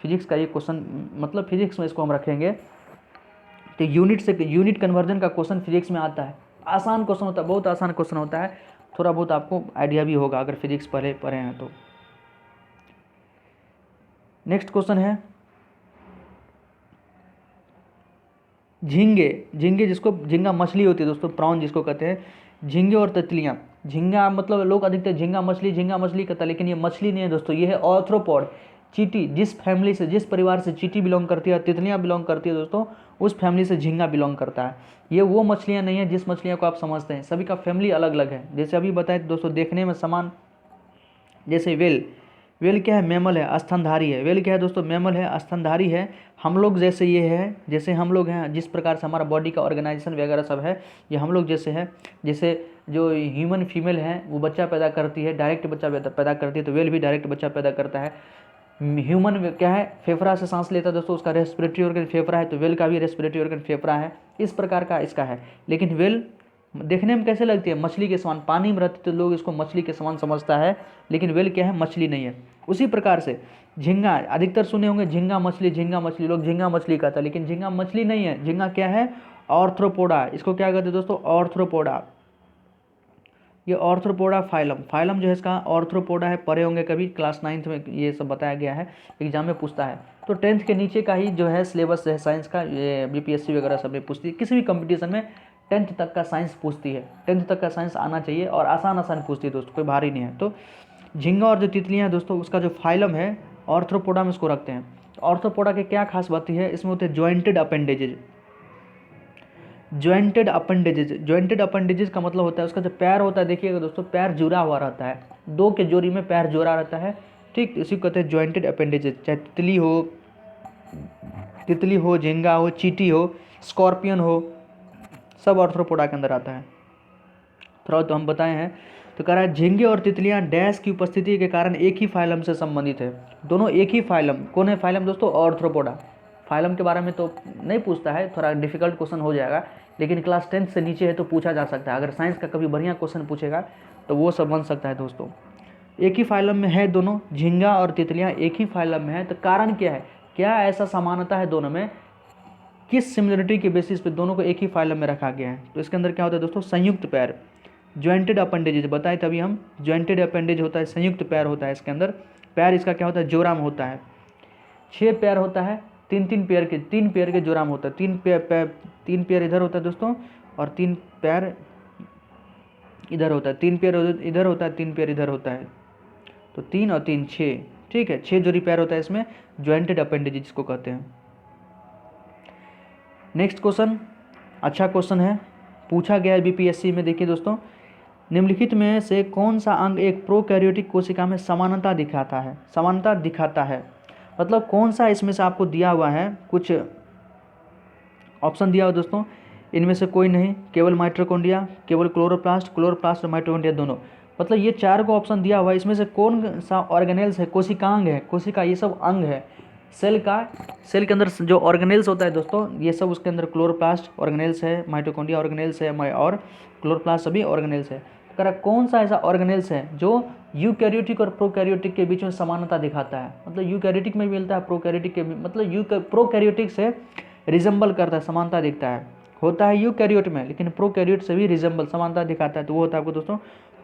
फिजिक्स का ये क्वेश्चन, मतलब फिजिक्स में इसको हम रखेंगे, तो यूनिट से यूनिट कन्वर्जन का क्वेश्चन फिजिक्स में आता है। आसान क्वेश्चन होता है, बहुत आसान क्वेश्चन होता है, थोड़ा बहुत आपको आइडिया भी होगा अगर फिजिक्स पढ़े हैं तो। नेक्स्ट क्वेश्चन है, झींगे जिसको झींगा मछली होती है दोस्तों, प्रॉन जिसको कहते हैं, झींगे और तितलियां। झींगा मतलब लोग अधिकतर झींगा मछली कहता है, लेकिन ये मछली नहीं है दोस्तों, ये है ऑर्थ्रोपॉड, चींटी। जिस फैमिली से, जिस परिवार से चींटी बिलोंग करती है, तितलियां बिलोंग करती है दोस्तों, उस फैमिली से झींगा बिलोंग करता है। ये वो मछलियां नहीं है जिस मछलियां को आप समझते हैं, सभी का फैमिली अलग अलग है। जैसे अभी बताए दोस्तों, देखने में समान, जैसे वेल क्या है, मैमल है, स्तनधारी है। वेल क्या है दोस्तों, मैमल है, स्तनधारी है। हम लोग जैसे ये है, जैसे हम लोग हैं, जिस प्रकार से हमारा बॉडी का ऑर्गेनाइजेशन वगैरह सब है, ये हम लोग जैसे है। जैसे जो ह्यूमन फीमेल है वो बच्चा पैदा करती है, डायरेक्ट बच्चा पैदा करती है, तो वेल भी डायरेक्ट बच्चा पैदा करता है। ह्यूमन क्या है, फेफड़ा से सांस लेता है दोस्तों, उसका रेस्पिरेटरी ऑर्गन फेफड़ा है, तो वेल का भी रेस्पिरेटरी ऑर्गन फेफड़ा है। इस प्रकार का इसका है। लेकिन वेल देखने में कैसे लगती है, मछली के समान। पानी में रहती तो लोग इसको मछली के समान समझता है, लेकिन वेल क्या है, मछली नहीं है। उसी प्रकार से झींगा, अधिकतर सुने होंगे झींगा मछली, लोग झींगा मछली कहता है, लेकिन झींगा मछली नहीं है। झींगा क्या है, ऑर्थ्रोपोडा। इसको क्या कहते हैं दोस्तों, ऑर्थ्रोपोडा। ये ऑर्थ्रोपोडा फाइलम जो है इसका ऑर्थ्रोपोडा है। पढ़े होंगे कभी, क्लास 9th में ये सब बताया गया है, एग्जाम में पूछता है। तो 10th के नीचे का ही जो है सिलेबस है साइंस का, ये BPSC वगैरह सब में पूछती है। किसी भी कंपटीशन में 10th तक का साइंस पूछती है, 10th तक का साइंस आना चाहिए, और आसान पूछती है दोस्तों, कोई भारी नहीं है। तो झींगा और जो तितलियाँ हैं दोस्तों, उसका जो फाइलम है ऑर्थ्रोपोडा में इसको रखते हैं। ऑर्थ्रोपोडा की क्या खास बात है, इसमें होते हैं जॉइंटेड अपेंडेजेज। जॉइंटेड अपेंडेजेस का मतलब होता है उसका जो पैर होता है, देखिएगा दोस्तों, पैर जुड़ा हुआ रहता है, दो के जोड़ी में पैर जोड़ा रहता है। ठीक, इसी को कहते हैं जॉइंटेड अपेंडेजेस। चाहे तितली हो, झींगा हो, चींटी हो, स्कॉर्पियन हो, सब ऑर्थ्रोपोडा के अंदर आता है। थोड़ा तो हम बताए हैं। तो कह रहा है झींगे और तितलियां डैश की उपस्थिति के कारण एक ही फाइलम से संबंधित है। दोनों एक ही फाइलम, कौन है फाइलम दोस्तों, ऑर्थ्रोपोडा। फाइलम के बारे में तो नहीं पूछता है, थोड़ा डिफिकल्ट क्वेश्चन हो जाएगा, लेकिन क्लास 10th से नीचे है तो पूछा जा सकता है। अगर साइंस का कभी बढ़िया क्वेश्चन पूछेगा तो वो सब बन सकता है दोस्तों। एक ही फाइलम में है दोनों, झींगा और तितलियां एक ही फाइलम में है। तो कारण क्या है, क्या ऐसा समानता है दोनों में, किस सिमिलरिटी के बेसिस पे दोनों को एक ही फाइलम में रखा गया है। तो इसके अंदर क्या होता है दोस्तों, संयुक्त पैर, जॉइंटेड अपेंडेज बताए तभी हम। जॉइंटेड अपेंडेज होता है, संयुक्त पैर होता है इसके अंदर। पैर इसका क्या होता है, जोड़ा में होता है। 6 पैर होता है तीन पेयर के जोड़ा में होता है। तीन पेयर इधर होता है दोस्तों, और 3 पेयर इधर होता है। 3 पेयर इधर होता है, 3 पेयर इधर होता है। तो 3 और 3 6, ठीक है, 6 जोड़ी पैर होता है इसमें, ज्वाइंटेड अपेंडेज जिसको कहते हैं। नेक्स्ट क्वेश्चन अच्छा क्वेश्चन है, पूछा गया है बीपीएससी में। देखिए दोस्तों, निम्नलिखित में से कौन सा अंग एक प्रोकैरियोटिक कोशिका में समानता दिखाता है? समानता दिखाता है मतलब कौन सा इसमें से आपको दिया हुआ है, कुछ ऑप्शन दिया हुआ दोस्तों, इनमें से कोई नहीं, केवल माइटोकॉन्ड्रिया, केवल क्लोरोप्लास्ट और माइटोकॉन्ड्रिया दोनों। मतलब ये 4 को ऑप्शन दिया हुआ है, इसमें से कौन सा ऑर्गेनेल्स है? कोशिकांग है, कोशिका ये सब अंग है सेल के अंदर जो ऑर्गेनेल्स होता है दोस्तों, ये सब उसके अंदर क्लोरोप्लास्ट ऑर्गेनेल्स है, माइटोकॉन्ड्रिया ऑर्गेनेल्स है और क्लोरोप्लास्ट सभी ऑर्गेनेल्स है। कह रहा कौन सा ऐसा ऑर्गेनेल्स है जो यूकैरियोटिक और प्रोकैरियोटिक के बीच में समानता दिखाता है? मतलब यूकैरियोटिक में भी मिलता है, प्रोकैरियोटिक के भी, मतलब प्रोकैरियोटिक से रिजेंबल करता है, समानता दिखता है, होता है यूकैरियोट में, लेकिन प्रोकैरियोट से भी रिजेंबल समानता दिखाता है। तो वो होता है आपको दोस्तों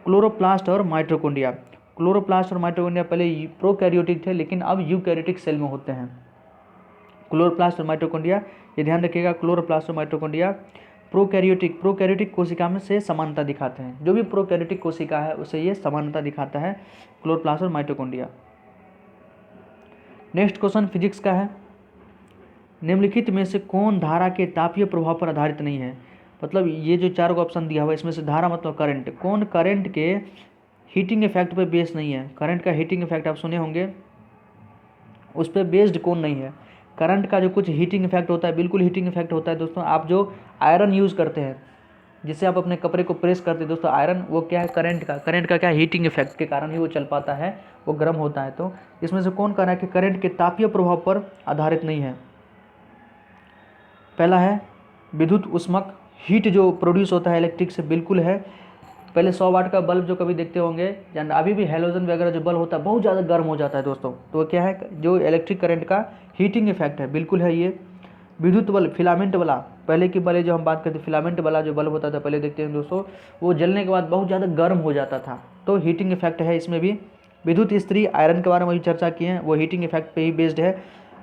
क्लोरोप्लास्ट और माइटोकॉन्ड्रिया। क्लोरोप्लास्ट और माइटोकॉन्ड्रिया पहले प्रोकैरियोटिक थे, लेकिन अब यूकैरियोटिक सेल में होते हैं क्लोरोप्लास्ट और माइटोकॉन्ड्रिया। ये ध्यान रखिएगा, क्लोरोप्लास्ट और माइटोकॉन्ड्रिया प्रोकैरियोटिक कोशिका में से समानता दिखाते हैं। जो भी प्रोकैरियोटिक कोशिका है उसे ये समानता दिखाता है, क्लोरोप्लास्ट और माइटोकॉन्ड्रिया। नेक्स्ट क्वेश्चन फिजिक्स का है, निम्नलिखित में से कौन धारा के तापीय प्रभाव पर आधारित नहीं है? मतलब ये जो 4 को ऑप्शन दिया हुआ है, इसमें से धारा मतलब करंट, कौन करंट के हीटिंग इफेक्ट पर बेस्ड नहीं है? करंट का हीटिंग इफेक्ट आप सुने होंगे, उस पर बेस्ड कौन नहीं है? करंट का जो कुछ हीटिंग इफेक्ट होता है, बिल्कुल हीटिंग इफेक्ट होता है दोस्तों। आप जो आयरन यूज़ करते हैं, जिससे आप अपने कपड़े को प्रेस करते हैं दोस्तों, आयरन, वो क्या है? करंट का क्या हीटिंग इफेक्ट के कारण ही वो चल पाता है, वो गर्म होता है। तो इसमें से कौन कह रहा है कि करंट के तापीय प्रभाव पर आधारित नहीं है? पहला है विद्युत ऊष्मक, हीट जो प्रोड्यूस होता है इलेक्ट्रिक से, बिल्कुल है। पहले 100 वाट का बल्ब जो कभी देखते होंगे, या अभी भी हैलोजन वगैरह जो बल्ब होता है बहुत ज़्यादा गर्म हो जाता है दोस्तों, तो क्या है? जो इलेक्ट्रिक करंट का हीटिंग इफेक्ट है, बिल्कुल है ये। विद्युत बल्ब, फिलामेंट वाला, पहले की वाले जो हम बात करते, फिलामेंट वाला जो बल्ब होता था पहले, देखते हैं दोस्तों, वो जलने के बाद बहुत ज़्यादा गर्म हो जाता था, तो हीटिंग इफेक्ट है इसमें भी। विद्युत इस्त्री, आयरन के बारे में भी चर्चा किए हैं, वो हीटिंग इफेक्ट पे ही बेस्ड है।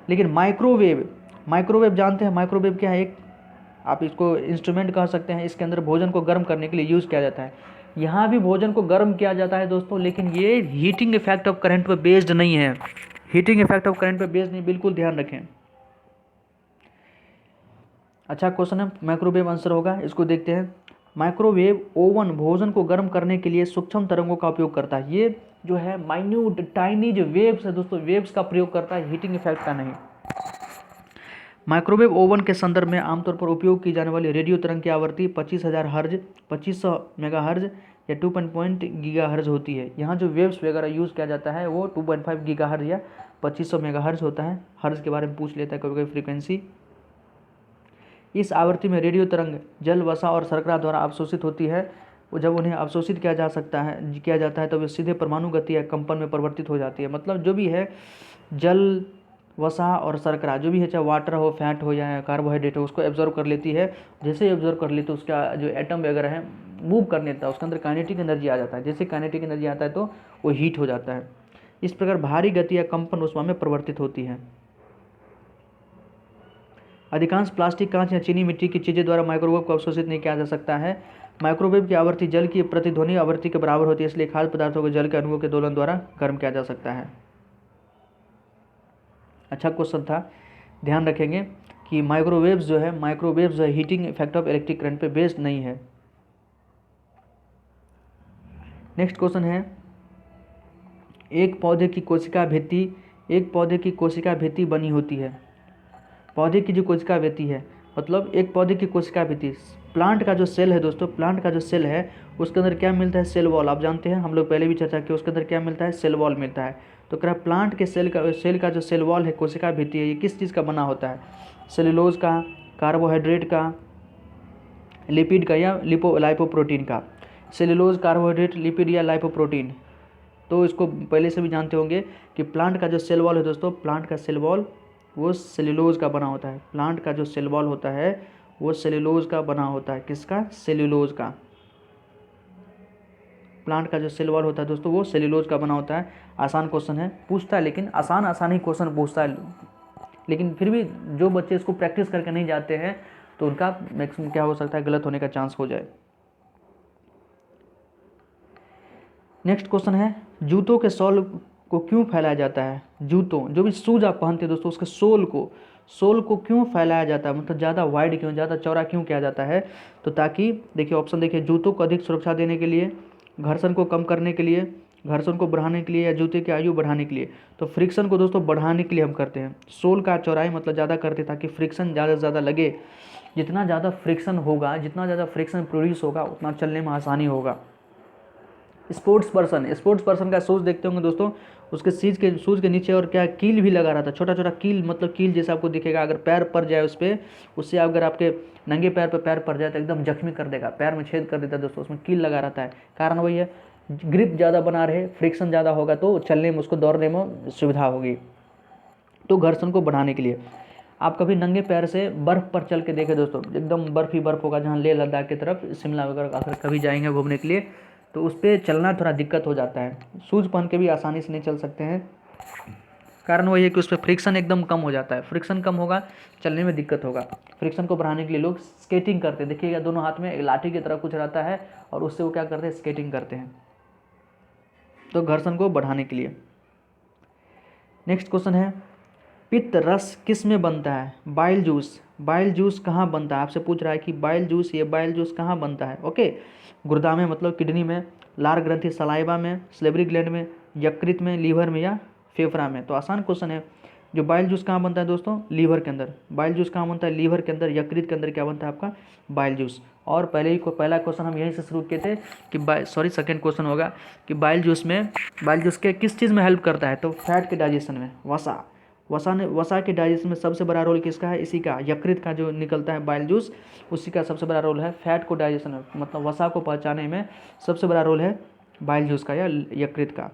लेकिन माइक्रोवेव जानते हैं? माइक्रोवेव क्या है? एक आप इसको इंस्ट्रूमेंट कह सकते हैं, इसके अंदर भोजन को गर्म करने के लिए यूज़ किया जाता है। यहाँ भी भोजन को गर्म किया जाता है दोस्तों, लेकिन ये हीटिंग इफेक्ट ऑफ करंट पर बेस्ड नहीं है, हीटिंग इफेक्ट ऑफ करंट पर बेस्ड नहीं, बिल्कुल ध्यान रखें। अच्छा क्वेश्चन है, माइक्रोवेव आंसर होगा, इसको देखते हैं। माइक्रोवेव ओवन भोजन को गर्म करने के लिए सूक्ष्म तरंगों का उपयोग करता है। ये जो है माइन्यूट टाइनी जो वेव्स है दोस्तों, वेव्स का प्रयोग करता है, हीटिंग इफेक्ट का नहीं। माइक्रोवेव ओवन के संदर्भ में आमतौर पर उपयोग की जाने वाली रेडियो तरंग की आवृत्ति 25,000 हर्ज, 2500 मेगाहर्ज या 2.5 गीगाहर्ज होती है। यहाँ जो वेव्स वगैरह यूज़ किया जाता है वो 2.5 गीगाहर्ज या 2500 मेगाहर्ज होता है। हर्ज के बारे में पूछ लेता है कभी कभी फ्रीक्वेंसी। इस आवृत्ति में रेडियो तरंग जल, वसा और शर्करा द्वारा अवशोषित होती है। वो जब उन्हें अवशोषित किया जाता है तो वे सीधे परमाणु गति या कंपन में परिवर्तित हो जाती है। मतलब जो भी है जल, वसा और शर्करा जो भी है, चाहे वाटर हो, फैट हो या कार्बोहाइड्रेट हो, उसको एब्जॉर्व कर लेती है। जैसे ही एब्जॉर्व कर लेती है, उसका जो एटम वगैरह है मूव कर लेता है, उसके अंदर काइनेटिक एनर्जी आ जाता है। जैसे काइनेटिक एनर्जी आता है तो वो हीट हो जाता है। इस प्रकार भारी गति या कंपन ऊष्मा में परिवर्तित होती है। अधिकांश प्लास्टिक, कांच या चीनी मिट्टी की चीज़ें द्वारा माइक्रोवेव को अवशोषित नहीं किया जा सकता है। माइक्रोवेव की आवृत्ति जल की प्रतिध्वनि आवृत्ति के बराबर होती है, इसलिए खाद्य पदार्थों को जल के अणुओं के दोलन द्वारा गर्म किया जा सकता है। अच्छा क्वेश्चन था, ध्यान रखेंगे कि माइक्रोवेव्स जो है heating effect of electric current पे बेस्ड नहीं है। नेक्स्ट क्वेश्चन है, एक पौधे की कोशिका भित्ति बनी होती है। पौधे की जो कोशिका भित्ति है, मतलब एक पौधे की कोशिका भित्ति, प्लांट का जो सेल है दोस्तों, प्लांट का जो सेल है उसके अंदर क्या मिलता है? Cell wall. आप जानते हैं, हम लोग पहले भी चर्चा किया, उसके अंदर क्या मिलता है? सेल वॉल मिलता है। तो क्या प्लांट के सेल का जो सेल वॉल है, कोशिका भित्ति है, ये किस चीज़ का बना होता है? सेलुलोज का, कार्बोहाइड्रेट का, लिपिड का या लाइपोप्रोटीन का? सेलुलोज, कार्बोहाइड्रेट, लिपिड या लाइपोप्रोटीन? तो इसको पहले से भी जानते होंगे कि प्लांट का जो सेल वॉल है दोस्तों, प्लांट का सेल वॉल वो सेलुलोज का बना होता है। प्लांट का जो सेल वॉल होता है वो सेलुलोज का बना होता है। किसका? सेलुलोज का। प्लांट का जो सेल वॉल होता है दोस्तों वो सेलुलोज का बना होता है। आसान क्वेश्चन है, पूछता है, लेकिन आसान ही क्वेश्चन पूछता है, लेकिन फिर भी जो बच्चे इसको प्रैक्टिस करके नहीं जाते हैं तो उनका मैक्सिमम क्या हो सकता है, गलत होने का चांस हो जाए। नेक्स्ट क्वेश्चन है, जूतों के सोल को क्यों फैलाया जाता है? जूतों, जो भी शूज आप पहनते हैं दोस्तों, उसके सोल को क्यों फैलाया जाता है, मतलब ज़्यादा वाइड क्यों, ज़्यादा चौड़ा क्यों किया जाता है? तो ताकि देखिए ऑप्शन देखिए, जूतों को अधिक सुरक्षा देने के लिए, घर्षण को कम करने के लिए, घर्षण को बढ़ाने के लिए, या जूते की आयु बढ़ाने के लिए। तो फ्रिक्शन को दोस्तों बढ़ाने के लिए हम करते हैं, सोल का चौड़ाई मतलब ज़्यादा करते हैं ताकि फ्रिक्शन ज़्यादा से ज़्यादा लगे। जितना ज़्यादा फ्रिक्शन होगा, जितना ज़्यादा फ्रिक्शन प्रोड्यूस होगा, उतना चलने में आसानी होगा। स्पोर्ट्स पर्सन का शूज़ देखते होंगे दोस्तों, उसके शूज़ के नीचे और क्या कील भी लगा रहा था, छोटा छोटा कील, मतलब कील जैसा आपको दिखेगा। अगर पैर पड़ जाए उस पर, उससे अगर आपके नंगे पैर पर पैर पड़ जाए तो एकदम जख्मी कर देगा, पैर में छेद कर देता है दोस्तों, उसमें कील लगा रहता है। कारण वही है, ग्रिप ज़्यादा बना रहे, फ्रिक्शन ज़्यादा होगा तो चलने में, उसको दौड़ने में सुविधा होगी। तो घर्षण को बढ़ाने के लिए आप कभी नंगे पैर से बर्फ़ पर चल के देखें दोस्तों, एकदम बर्फ़ ही बर्फ़ होगा, जहाँ लेह लद्दाख की तरफ, शिमला वगैरह अगर कभी जाएंगे घूमने के लिए तो उस पर चलना थोड़ा दिक्कत हो जाता है। शूज़ पहन के भी आसानी से नहीं चल सकते हैं, कारण वही है कि उस पर फ्रिक्शन एकदम कम हो जाता है। फ्रिक्शन कम होगा, चलने में दिक्कत होगा। फ्रिक्शन को बढ़ाने के लिए लोग स्केटिंग करते हैं, देखिएगा दोनों हाथ में लाठी की तरह कुछ रहता है और उससे वो क्या करते हैं, स्केटिंग करते हैं, तो घर्षण को बढ़ाने के लिए। नेक्स्ट क्वेश्चन है, पित्त रस किस में बनता है? बाइल जूस कहाँ बनता है? आपसे पूछ रहा है कि बाइल जूस कहाँ बनता है। ओके, गुर्दा में मतलब किडनी में, लार ग्रंथि सलाइवा में, स्लेवरी ग्लैंड में, यकृत में, लीवर में, या फेफड़ा में। तो आसान क्वेश्चन है। जो बाइल जूस कहाँ बनता है दोस्तों? लीवर के अंदर। बाइल जूस कहाँ बनता है? लीवर के अंदर, यकृत के अंदर क्या बनता है आपका? Bile juice. और पहला क्वेश्चन हम यहीं से शुरू किए थे कि सेकंड क्वेश्चन होगा कि बाइल जूस के किस चीज़ में हेल्प करता है? तो फैट के डाइजेशन में। वसा के डाइजेशन में सबसे बड़ा रोल किसका है? इसी का, यकृत का जो निकलता है बाइल जूस, उसी का सबसे बड़ा रोल है फैट को डाइजेशन में, मतलब वसा को पचाने में सबसे बड़ा रोल है बाइल जूस का या यकृत का।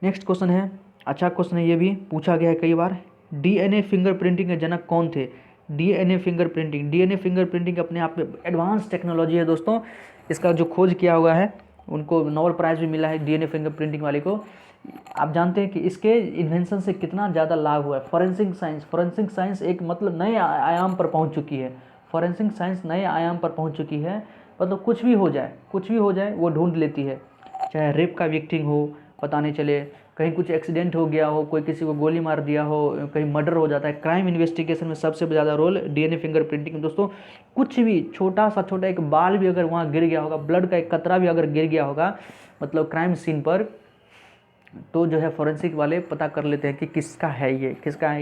नेक्स्ट क्वेश्चन है, अच्छा क्वेश्चन है, ये भी पूछा गया है कई बार। डीएनए फिंगरप्रिंटिंग के जनक कौन थे? डीएनए फिंगरप्रिंटिंग अपने आप में एडवांस टेक्नोलॉजी है दोस्तों। इसका जो खोज किया हुआ है उनको नोबेल प्राइज़ भी मिला है, डीएनए फिंगरप्रिंटिंग वाले को। आप जानते हैं कि इसके इन्वेंशन से कितना ज़्यादा लाभ हुआ है। फॉरेंसिक साइंस एक मतलब नए आयाम पर पहुंच चुकी है। फॉरेंसिक साइंस नए आयाम पर पहुंच चुकी है, मतलब कुछ भी हो जाए वो ढूंढ लेती है। चाहे रेप का विक्टिम हो, पता नहीं चले, कहीं कुछ एक्सीडेंट हो गया हो, कोई किसी को गोली मार दिया हो, कहीं मर्डर हो जाता है, क्राइम इन्वेस्टिगेशन में सबसे ज़्यादा रोल डीएनए फिंगरप्रिंटिंग दोस्तों। कुछ भी छोटा एक बाल भी अगर वहाँ गिर गया होगा, ब्लड का एक कतरा भी अगर गिर गया होगा, मतलब क्राइम सीन पर, तो जो है फॉरेंसिक वाले पता कर लेते हैं कि किसका है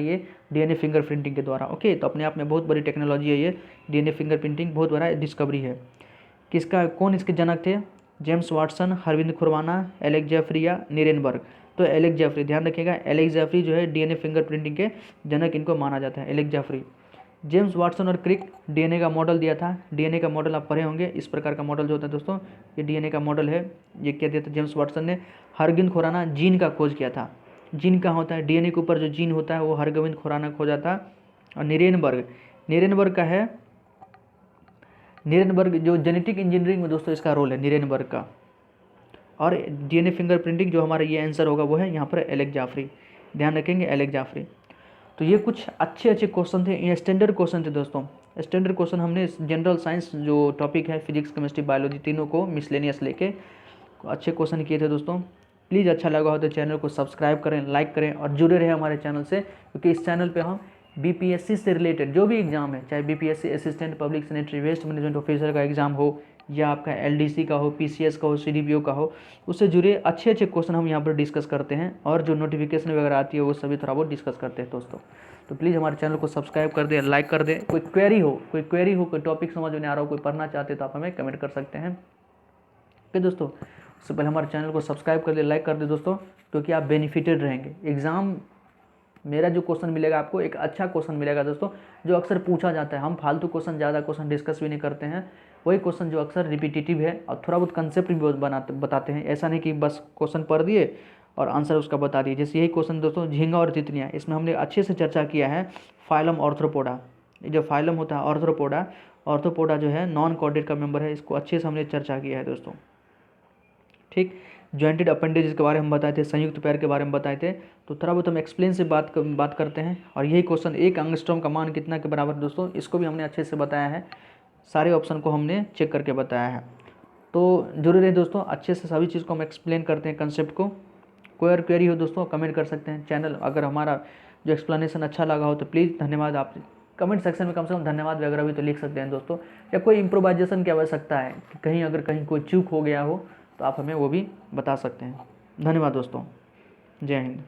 ये डीएनए फिंगरप्रिंटिंग के द्वारा। ओके, तो अपने आप में बहुत बड़ी टेक्नोलॉजी है ये डीएनए फिंगरप्रिंटिंग, बहुत बड़ा डिस्कवरी है। कौन इसके जनक थे? James Watson, Harvind Khorana, Alex Jeffrey या नीरेनबर्ग। तो एलेक्स जेफरी, ध्यान रखिएगा, एलेक्स जेफरी जो है डीएनए फिंगरप्रिंटिंग के जनक इनको माना जाता है, एलेक्स जेफरी। जेम्स वाटसन और क्रिक डीएनए का मॉडल दिया था। डीएनए का मॉडल आप पढ़े होंगे, इस प्रकार का मॉडल जो होता है दोस्तों, ये डीएनए का मॉडल है। ये क्या दिया था जेम्स वाटसन ने। हरविंद खुराना जीन का खोज किया था। जीन कहाँ होता है? डीएनए के ऊपर जो जीन होता है वो हरगोविंद खुराना खोजा था। और नीरेनबर्ग का है, नीरेनबर्ग जो जेनेटिक इंजीनियरिंग में दोस्तों इसका रोल है नीरेनबर्ग का। और डीएनए फिंगरप्रिंटिंग जो हमारा ये आंसर होगा वो है यहाँ पर एलेक्स जाफरी, ध्यान रखेंगे एलेक्स जाफरी। तो ये कुछ अच्छे क्वेश्चन थे, ये स्टैंडर्ड क्वेश्चन थे दोस्तों। स्टैंडर्ड क्वेश्चन हमने जनरल साइंस जो टॉपिक है, फिजिक्स केमिस्ट्री बायोलॉजी, तीनों को मिसलेनियस लेके अच्छे क्वेश्चन किए थे दोस्तों। प्लीज़ अच्छा लगा हो तो चैनल को सब्सक्राइब करें, लाइक करें और जुड़े रहें हमारे चैनल से, क्योंकि इस चैनल पे हम बीपीएससी से रिलेटेड जो भी एग्ज़ाम है, चाहे BPSC assistant public sanitary waste management officer का एग्ज़ाम हो, या आपका एलडीसी का हो, पीसीएस का हो, सीडीपीओ का हो, उससे जुड़े अच्छे क्वेश्चन हम यहाँ पर डिस्कस करते हैं। और जो नोटिफिकेशन वगैरह आती है वो सभी थोड़ा बहुत डिस्कस करते हैं दोस्तों। तो प्लीज़ हमारे चैनल को सब्सक्राइब कर दें, लाइक कर दें। कोई क्वेरी हो, कोई टॉपिक समझ में नहीं आ रहा हो, कोई पढ़ना चाहते तो आप हमें कमेंट कर सकते हैं। ओके दोस्तों, उससे पहले हमारे चैनल को सब्सक्राइब कर दे, लाइक कर दे दोस्तों, क्योंकि आप बेनिफिटेड रहेंगे। एग्ज़ाम मेरा जो क्वेश्चन मिलेगा आपको, एक अच्छा क्वेश्चन मिलेगा दोस्तों, जो अक्सर पूछा जाता है। हम फालतू क्वेश्चन, ज़्यादा क्वेश्चन डिस्कस भी नहीं करते हैं, वही क्वेश्चन जो अक्सर रिपीटेटिव है और थोड़ा बहुत कंसेप्ट भी बताते हैं। ऐसा नहीं कि बस क्वेश्चन पढ़ दिए और आंसर उसका बता दिए। जैसे यही क्वेश्चन दोस्तों, झींगा और तितलियाँ, इसमें हमने अच्छे से चर्चा किया है। फाइलम ऑर्थ्रोपोडा, ये जो फाइलम होता है ऑर्थ्रोपोडा जो है नॉन कॉर्डेट का मेंबर है, इसको अच्छे से हमने चर्चा किया है दोस्तों। ठीक, जॉइंटेड अपेंडेज के बारे में बताए थे, संयुक्त पैर के बारे में बताए थे। तो थोड़ा बहुत हम एक्सप्लेन से बात करते हैं। और यही क्वेश्चन, एक एंगस्ट्रॉम का मान कितना के बराबर दोस्तों, इसको भी हमने अच्छे से बताया है, सारे ऑप्शन को हमने चेक करके बताया है। तो जरूरी है दोस्तों, अच्छे से सभी चीज़ को हम एक्सप्लेन करते हैं, कंसेप्ट को। कोई और क्वेरी हो दोस्तों कमेंट कर सकते हैं। चैनल अगर हमारा जो एक्सप्लेनेशन अच्छा लगा हो तो प्लीज़ धन्यवाद, आप कमेंट सेक्शन में कम से कम धन्यवाद वगैरह भी तो लिख सकते हैं दोस्तों। या कोई इम्प्रोवाइजेशन की आवश्यकता है कि कहीं अगर कहीं कोई चूक हो गया हो तो आप हमें वो भी बता सकते हैं। धन्यवाद दोस्तों, जय हिंद।